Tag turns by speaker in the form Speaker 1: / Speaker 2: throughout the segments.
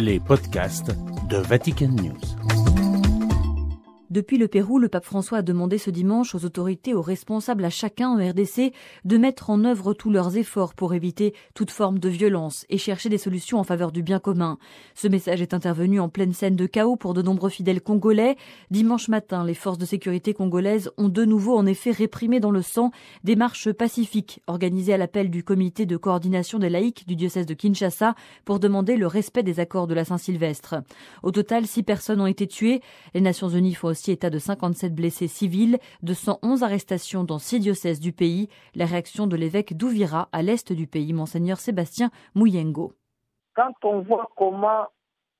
Speaker 1: les podcasts de Vatican News.
Speaker 2: Depuis le Pérou, le pape François a demandé ce dimanche aux autorités, aux responsables, à chacun en RDC de mettre en œuvre tous leurs efforts pour éviter toute forme de violence et chercher des solutions en faveur du bien commun. Ce message est intervenu en pleine scène de chaos pour de nombreux fidèles congolais. Dimanche matin, les forces de sécurité congolaises ont de nouveau en effet réprimé dans le sang des marches pacifiques organisées à l'appel du comité de coordination des laïcs du diocèse de Kinshasa pour demander le respect des accords de la Saint-Sylvestre. Au total, 6 personnes ont été tuées. Les Nations Unies font aussi état de 57 blessés civils, de 111 arrestations dans 6 diocèses du pays. La réaction de l'évêque d'Ouvira à l'est du pays, Monseigneur Sébastien Mouyengo.
Speaker 3: Quand on voit comment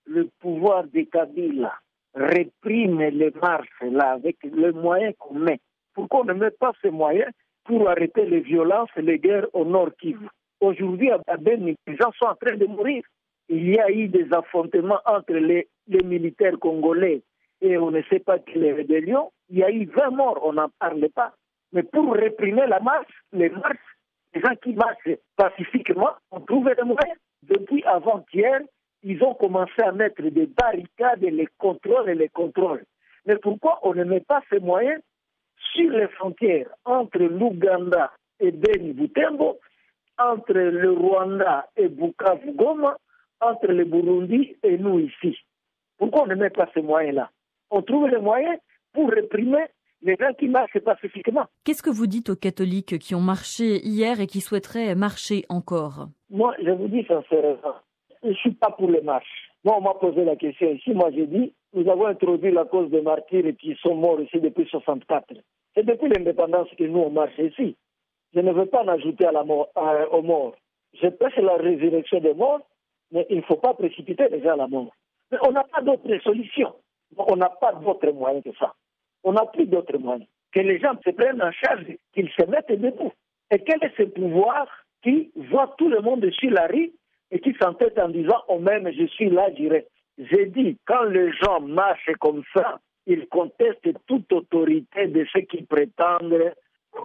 Speaker 3: le pouvoir de Kabila réprime les marches là avec les moyens qu'on met, pourquoi on ne met pas ces moyens pour arrêter les violences et les guerres au Nord Kivu? Aujourd'hui, à Beni, les gens sont en train de mourir. Il y a eu des affrontements entre les militaires congolais et on ne sait pas quelle rébellion. Il y a eu 20 morts, on n'en parle pas. Mais pour réprimer la marche, les gens qui marchent pacifiquement ont trouvé des moyens. Depuis avant-hier, ils ont commencé à mettre des barricades et les contrôles. Mais pourquoi on ne met pas ces moyens sur les frontières entre l'Ouganda et Beni-Butembo, entre le Rwanda et Bukavu-Goma, entre le Burundi et nous ici? Pourquoi on ne met pas ces moyens-là? On trouve les moyens pour réprimer les gens qui marchent pacifiquement.
Speaker 2: Qu'est-ce que vous dites aux catholiques qui ont marché hier et qui souhaiteraient marcher encore?
Speaker 3: Moi, je vous dis sincèrement, je ne suis pas pour les marches. Moi, on m'a posé la question ici. Moi, j'ai dit, nous avons introduit la cause des martyrs qui sont morts ici depuis 1964. C'est depuis l'indépendance que nous, on marche ici. Je ne veux pas en ajouter aux morts. Je prêche la résurrection des morts, mais il ne faut pas précipiter les gens à la mort. Mais on n'a pas d'autre solution. On n'a pas d'autres moyens que ça. On n'a plus d'autres moyens. Que les gens se prennent en charge, qu'ils se mettent debout. Et quel est ce pouvoir qui voit tout le monde sur la rue et qui s'entête en disant « Oh même, je suis là, j'irai ». J'ai dit, quand les gens marchent comme ça, ils contestent toute autorité de ceux qui prétendent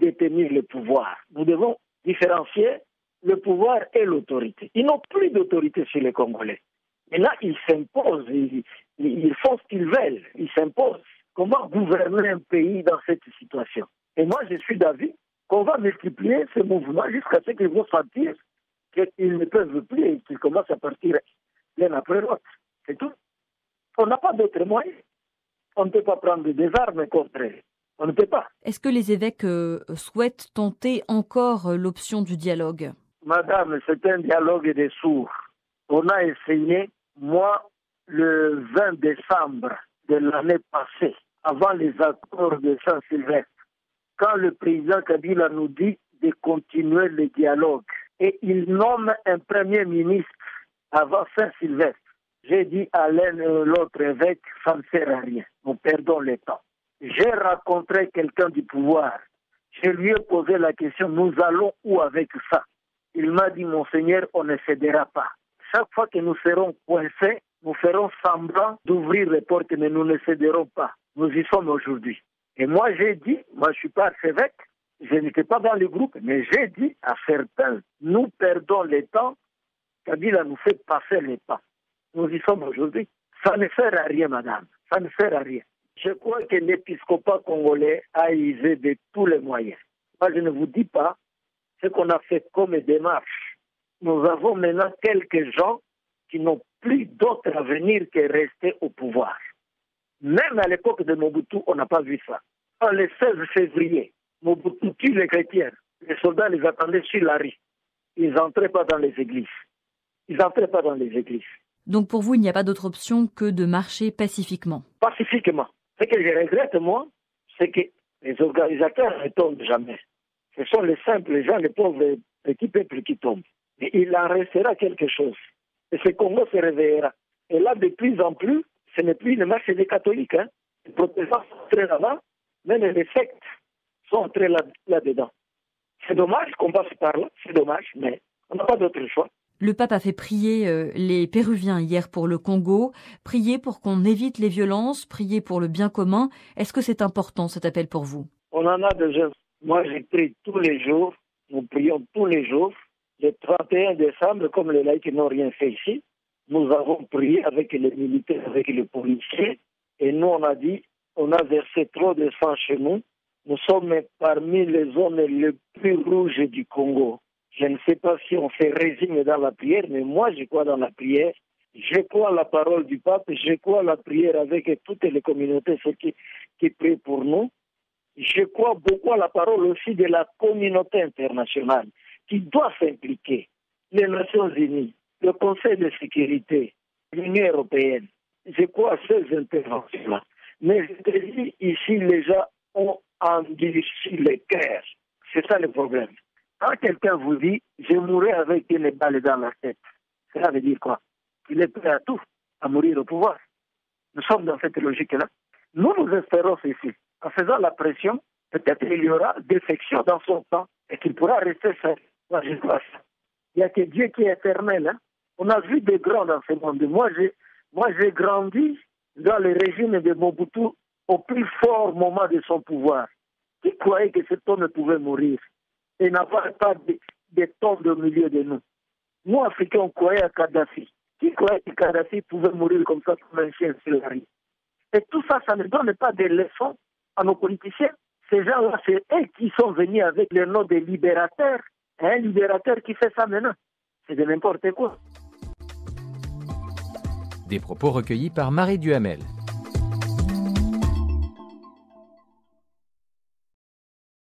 Speaker 3: détenir le pouvoir. Nous devons différencier le pouvoir et l'autorité. Ils n'ont plus d'autorité sur les Congolais. Et là, ils s'imposent, ils font ce qu'ils veulent, ils s'imposent. Comment gouverner un pays dans cette situation? Et moi, je suis d'avis qu'on va multiplier ces mouvements jusqu'à ce qu'ils vont sentir qu'ils ne peuvent plus et qu'ils commencent à partir l'un après l'autre. C'est tout. On n'a pas d'autres moyens. On ne peut pas prendre des armes contre eux. On ne peut pas.
Speaker 2: Est-ce que les évêques souhaitent tenter encore l'option du dialogue?
Speaker 3: Madame, c'est un dialogue des sourds. On a essayé, moi, le 20 décembre de l'année passée, avant les accords de Saint-Sylvestre, quand le président Kabila nous dit de continuer le dialogue et il nomme un premier ministre avant Saint-Sylvestre, j'ai dit à l'un ou l'autre évêque, ça ne sert à rien, nous perdons le temps. J'ai rencontré quelqu'un du pouvoir, je lui ai posé la question, nous allons où avec ça? Il m'a dit, Monseigneur, on ne cédera pas. Chaque fois que nous serons coincés, nous ferons semblant d'ouvrir les portes, mais nous ne céderons pas. Nous y sommes aujourd'hui. Et moi, j'ai dit, moi je ne suis pas archevêque, je n'étais pas dans le groupe, mais j'ai dit à certains, nous perdons le temps, Kabila nous fait passer le temps. Nous y sommes aujourd'hui. Ça ne sert à rien, madame. Ça ne sert à rien. Je crois que l'épiscopat congolais a usé de tous les moyens. Moi, je ne vous dis pas ce qu'on a fait comme démarche. Nous avons maintenant quelques gens qui n'ont plus d'autre avenir que rester au pouvoir. Même à l'époque de Mobutu, on n'a pas vu ça. Le 16 février, Mobutu tue les chrétiens. Les soldats les attendaient sur la rue. Ils n'entraient pas dans les églises.
Speaker 2: Donc pour vous, il n'y a pas d'autre option que de marcher pacifiquement?
Speaker 3: Pacifiquement. Ce que je regrette, moi, c'est que les organisateurs ne tombent jamais. Ce sont les simples gens, les pauvres petits peuples qui tombent. Et il en restera quelque chose. Et ce Congo se réveillera. Et là, de plus en plus, ce n'est plus une marche des catholiques. Les protestants sont entrés là-bas, même les sectes sont entrés là-dedans. C'est dommage qu'on passe par là, c'est dommage, mais on n'a pas d'autre choix.
Speaker 2: Le pape a fait prier les Péruviens hier pour le Congo, prier pour qu'on évite les violences, prier pour le bien commun. Est-ce que c'est important cet appel pour vous?
Speaker 3: On en a déjà. Moi, je prie tous les jours, nous prions tous les jours. Le 31 décembre, comme les laïcs n'ont rien fait ici, nous avons prié avec les militaires, avec les policiers, et nous on a dit, on a versé trop de sang chez nous. Nous sommes parmi les zones les plus rouges du Congo. Je ne sais pas si on se résigne dans la prière, mais moi je crois dans la prière. Je crois à la parole du pape, je crois à la prière avec toutes les communautés, ceux qui prient pour nous. Je crois beaucoup à la parole aussi de la communauté internationale qui doit s'impliquer. Les Nations Unies, le Conseil de sécurité, l'Union européenne. Je crois à ces interventions-là. Mais je te dis, ici, les gens ont endurci les cœurs. C'est ça le problème. Quand quelqu'un vous dit, je mourrai avec une balle dans la tête, cela veut dire quoi? Il est prêt à tout, à mourir au pouvoir. Nous sommes dans cette logique-là. Nous espérons ceci. En faisant la pression, peut-être il y aura défection dans son temps et qu'il pourra rester seul. Moi, je crois ça. Il n'y a que Dieu qui est éternel. Hein? On a vu des grands dans ce monde. Moi, j'ai grandi dans le régime de Mobutu au plus fort moment de son pouvoir. Qui croyait que cet homme pouvait mourir et n'avoir pas de tombes au milieu de nous? Nous, Africains, on croyait à Kadhafi. Qui croyait que Kadhafi pouvait mourir comme ça, comme un chien sur la rue? Et tout ça, ça ne donne pas de leçons à nos politiciens. Ces gens-là, c'est eux qui sont venus avec le nom de libérateurs. Et un libérateur qui fait ça maintenant, c'est de n'importe quoi.
Speaker 4: Des propos recueillis par Marie Duhamel.